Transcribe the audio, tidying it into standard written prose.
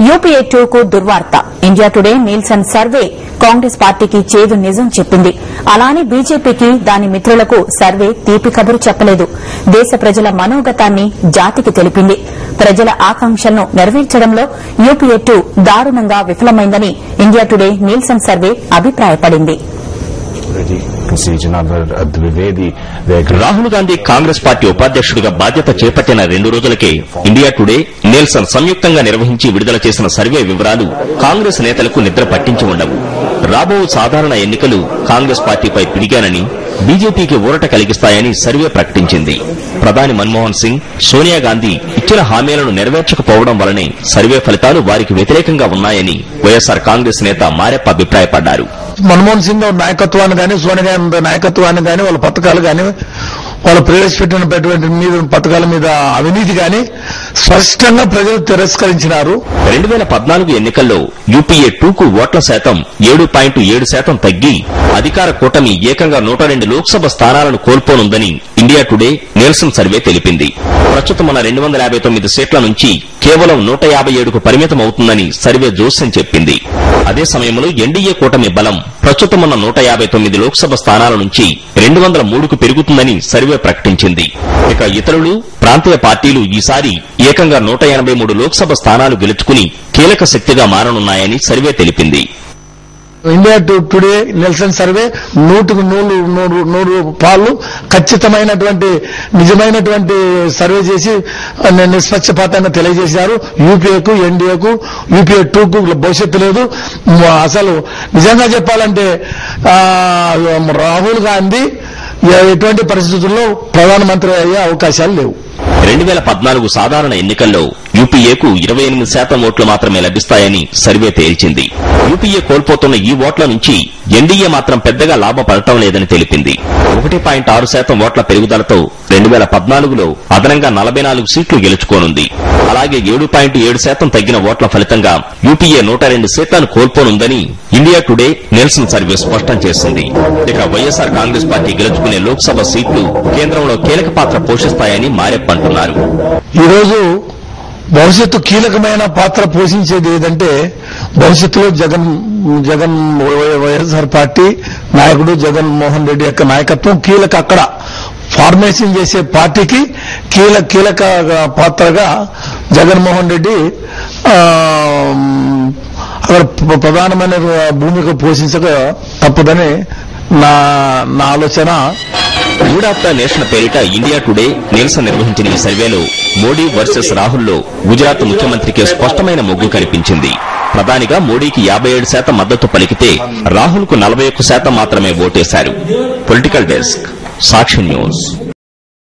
UPA 2 కు దుర్వార్త. India Today Nielsen survey Congress పార్టీకి చేదు నిజం చెప్పింది. అలానే బీజేపీకి దాని మిత్రులకు సర్వే తీపి కబురు చెప్పలేదు. దేశ ప్రజల మనోగతాన్ని జాతికి తెలిపింది. ప్రజల ఆకాంక్షలను నెరవేర్చడంలో యూపీఏ 2 దారుణంగా విఫలమైందని ఇండియా టుడే నీల్సన్ సర్వే అభిప్రాయపడింది. రాహుల్ గాంధీ కాంగ్రెస్ పార్టీ ఉపాధ్యక్షుడిగా బాధ్యత చేపట్టిన 2 రోజులకే ఇండియా టుడే, నీల్సన్ సంయుక్తంగా నిర్వహించి విడుదల చేసిన సర్వే వివరాలు కాంగ్రెస్ నేతలకు నిద్ర పట్టించి ఉండవు. రాబో సాధారణ ఎన్నికలు కాంగ్రెస్ పార్టీపై పిడిగానని, బీజేపీకి ఊరట కలిగిస్తాయని సర్వే ప్రకటించింది. ప్రధాని మన్మోహన్ సింగ్, సోనియా గాంధీ ఇచ్చిన హామీలను నెరవేర్చకపోవడం వల్లనే సర్వే ఫలితాలు వారికి వ్యతిరేకంగా ఉన్నాయని వైఎస్సార్ కాంగ్రెస్ నేత మారెప్ప అభిప్రాయపడ్డారు. మన్మోహన్ సింగ్ నాయకత్వాన్ని గానీ, సోనియా గాంధీ నాయకత్వాన్ని గానీ, వాళ్ళ పథకాలు గానీ, వాళ్ళు ప్రవేశపెట్టిన పథకాల మీద అవినీతి గానీ స్పష్టంగా ప్రజలు తిరస్కరించినారు. 2014 ఎన్నికల్లో యూపీఏ 2 కు ఓట్ల శాతం 7.7% తగ్గి అధికార కూటమి ఏకంగా 102 లోక్సభ స్థానాలను కోల్పోనుందని ఇండియా టుడే నీల్సన్ సర్వే తెలిపింది. ప్రస్తుతం ఉన్న 259 సీట్ల నుంచి కేవలం 157కు పరిమితమవుతుందని సర్వే జోస్యం చెప్పింది. అదే సమయంలో ఎన్డీఏ కూటమి బలం ప్రస్తుతం ఉన్న 159 లోక్సభ స్థానాల నుంచి 203కు పెరుగుతుందని సర్వే ప్రకటించింది. ఇక ఇతరులు, ప్రాంతీయ పార్టీలు ఈసారి ఏకంగా 183 లోక్సభ స్థానాలు గెలుచుకుని కీలక శక్తిగా మారనున్నాయని సర్వే తెలిపింది. ఇండియా టుడే నిల్సన్ సర్వే 100 పాలు ఖచ్చితమైనటువంటి నిజమైనటువంటి సర్వే చేసి నిష్పక్షపాతంగా తెలియజేశారు. యూపీఏకు, ఎన్డీఏకు, యూపీఏ 2కు భవిష్యత్తు లేదు. అసలు నిజంగా చెప్పాలంటే రాహుల్ గాంధీ ఎటువంటి పరిస్థితుల్లో ప్రధానమంత్రి అయ్యే అవకాశాలు లేవు. 2014 సాధారణ ఎన్నికల్లో యూపీఏకు 28% ఓట్లు మాత్రమే లభిస్తాయని సర్వే తేల్చింది. యూపీఏ కోల్పోతున్న ఈ ఓట్ల నుంచి ఎన్డీఏ మాత్రం పెద్దగా లాభపడటం లేదని తెలిపింది. 1.6% ఓట్ల పెరుగుదలతో 2014లో అదనంగా 44 సీట్లు గెలుచుకోనుంది. అలాగే 7.7% తగ్గిన ఓట్ల ఫలితంగా యూపీఏ 102 సీట్లను కోల్పోనుందని ఇండియా టుడే నీల్సన్ సర్వే స్పష్టం చేసింది. ఇక వైఎస్సార్ కాంగ్రెస్ పార్టీ గెలుచుకునే లోక్సభ సీట్లు కేంద్రంలో కీలక పాత్ర పోషిస్తాయని మారెప్పంటున్నారు. ఈరోజు భవిష్యత్తు కీలకమైన పాత్ర పోషించేది ఏదంటే, భవిష్యత్తులో జగన్ వైఎస్ఆర్ పార్టీ నాయకుడు జగన్మోహన్ రెడ్డి యొక్క నాయకత్వం కీలక. అక్కడ ఫార్మేషన్ చేసే పార్టీకి కీలక పాత్రగా జగన్మోహన్ రెడ్డి అక్కడ ప్రధానమైన భూమిక పోషించక తప్పదని నా ఆలోచన. మూడ్ ఆఫ్ ద నేషన్ పేరిట ఇండియా టుడే నీల్సన్ నిర్వహించిన ఈ సర్వేలో మోడీ వర్సెస్ రాహుల్లో గుజరాత్ ముఖ్యమంత్రికి స్పష్టమైన మొగ్గు కనిపించింది. ప్రధానిగా మోడీకి 57% మద్దతు పలికితే రాహుల్ కు 41% మాత్రమే ఓటేశారు. పొలిటికల్ డెస్క్, సాక్షి న్యూస్.